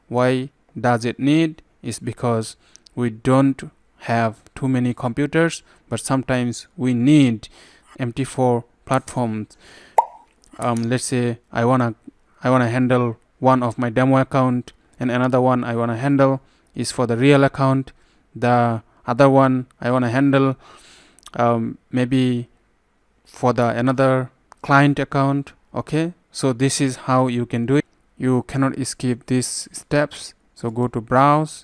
Why does it need? Is because we don't have too many computers, but sometimes we need mt4 platforms. Let's say I wanna handle one of my demo account, and another one I wanna handle is for the real account. The other one I wanna handle maybe for the another client account. Okay, so this is how you can do it. You cannot skip these steps. So go to browse,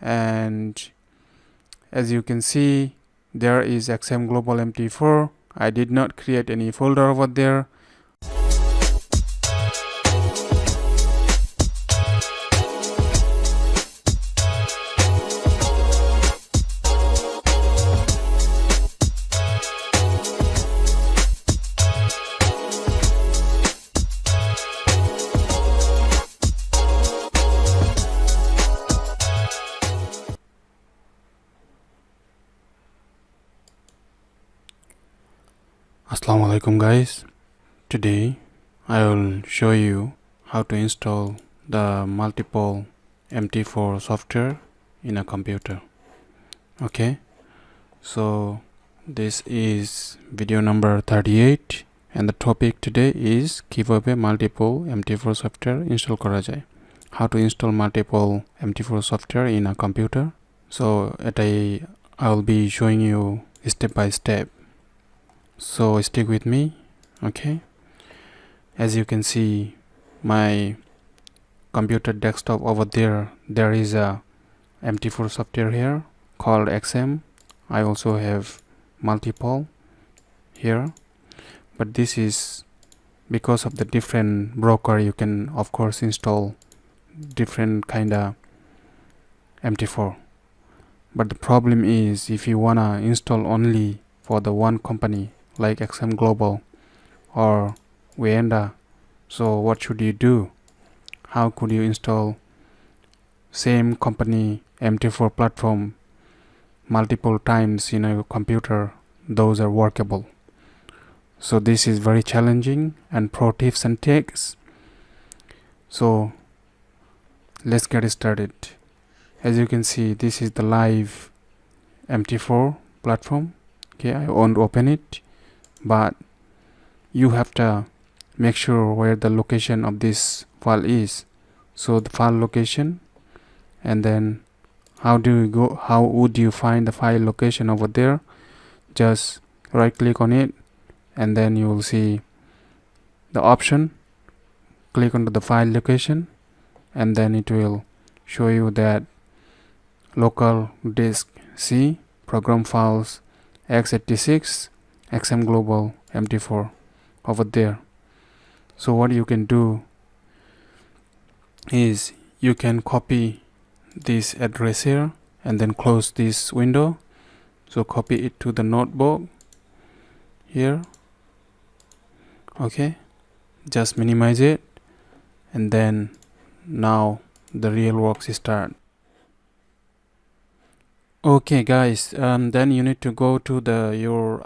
and as you can see, there is XM Global mt4. I did not create any folder over there. Assalamualaikum guys. Today I will show you how to install the multiple mt4 software in a computer. Okay, so this is video number 38 and the topic today is kiভাবে multiple mt4 software install করা যায়. How to install multiple mt4 software in a computer. So I will be showing you step by step. So stick with me. Okay, as you can see my computer desktop over there is a mt4 software here called XM. I also have multiple here, but this is because of the different broker. You can of course install different kinda mt4, but the problem is if you wanna install only for the one company like XM Global or with.the, so what should you do? How could you install same company mt4 platform multiple times in a computer? Those are workable. So this is very challenging, and pro tips and tricks. So let's get started. As you can see, this is the live mt4 platform. Okay, I won't open it, but you have to make sure where the location of this file is. So the file location, and then how would you find the file location over there? Just right click on it, and then you will see the option. Click onto the file location, and then it will show you that local disk C, program files x86 XM Global mt4 over there. So what you can do is you can copy this address here and then close this window. So copy it to the notebook here. Okay, just minimize it, and then now the real works start. Okay guys, then you need to go to your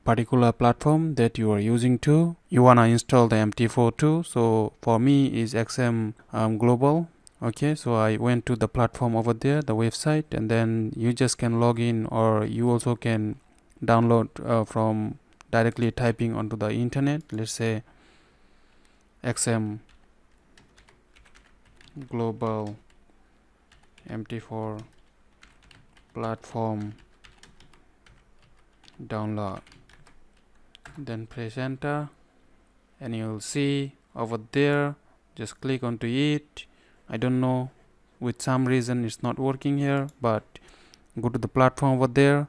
particular platform that you are using to. You wanna install the mt4 too. So for me is XM Global. Okay, so I went to the platform over there, the website, and then you just can log in, or you also can download from directly typing onto the internet. Let's say XM Global mt4 platform download, then press enter, and you'll see over there. Just click onto it. I don't know, with some reason it's not working here, but go to the platform over there,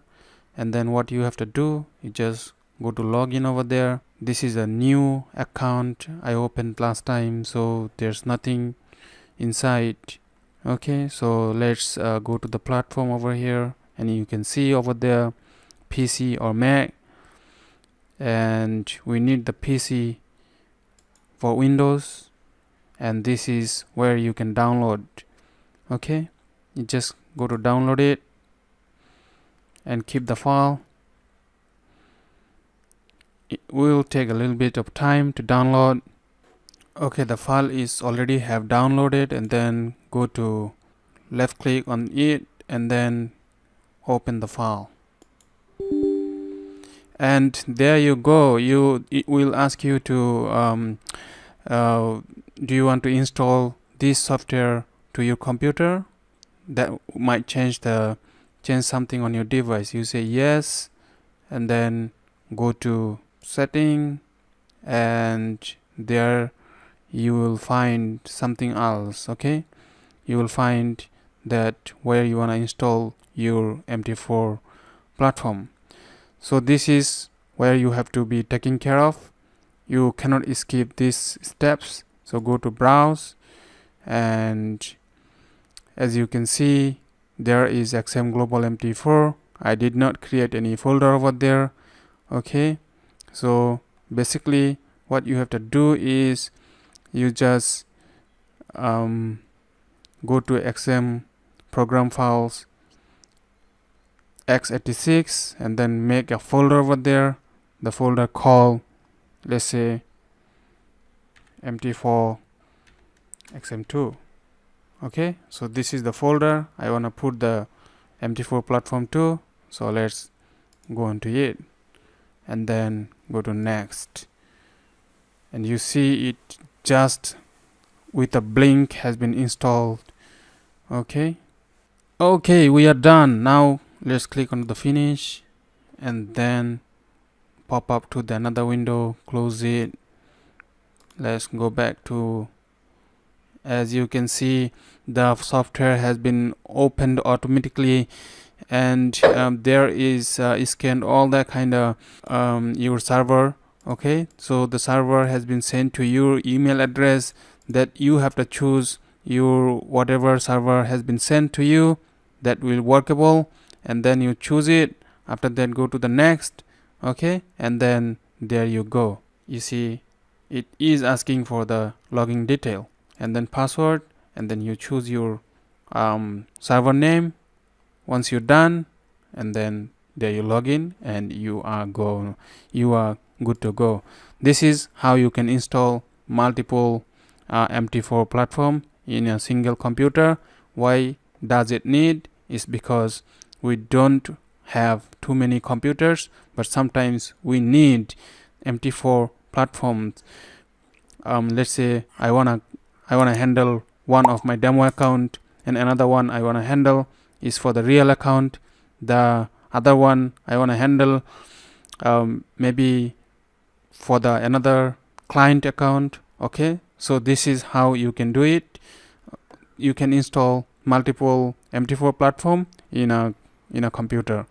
and then what you have to do is just go to login over there. This is a new account I opened last time, so there's nothing inside. Okay, so let's go to the platform over here, and you can see over there PC or Mac, and we need the PC for Windows, and this is where you can download. Okay, you just go to download it and keep the file. It will take a little bit of time to download. Okay, the file is already have downloaded, and then go to left click on it and then open the file. And there you go. It will ask you to do you want to install this software to your computer? That might change something on your device. You say yes, and then go to setting, and there you will find something else. Okay, you will find that where you want to install your mt4 platform. So this is where you have to be taken care of. You cannot skip these steps. So go to browse, and as you can see, there is erxgen global mt4. I did not create any folder over there. Okay, so basically what you have to do is you just go to erxgen program files x86 and then make a folder over there. The folder called, let's say, mt4 xm2. Okay, so this is the folder I want to put the mt4 platform to. So let's go into it and then go to next, and you see it just with a blink has been installed. Okay, we are done. Now let's click on the finish and then pop up to the another window, close it. Let's go back to, as you can see, the software has been opened automatically, and there is scanned all that kind of your server. Okay, so the server has been sent to your email address that you have to choose your whatever server has been sent to you that will workable, and then you choose it. After that, go to the next. Okay, and then there you go. You see it is asking for the login detail and then password, and then you choose your server name once you're done, and then there you log in and you are good to go. This is how you can install multiple mt4 platform in a single computer. Why does it need? Is because we don't have too many computers, but sometimes we need mt4 platforms. Let's say I wanna handle one of my demo account, and another one I wanna handle is for the real account. The other one I wanna handle maybe for the another client account. Okay, so this is how you can do it. You can install multiple mt4 platform in a computer.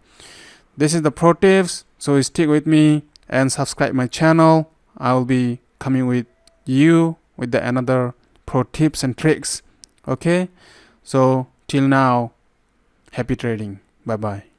This is the pro tips, so stick with me and subscribe my channel. I will be coming with you with the another pro tips and tricks. Okay, so till now, happy trading. Bye bye.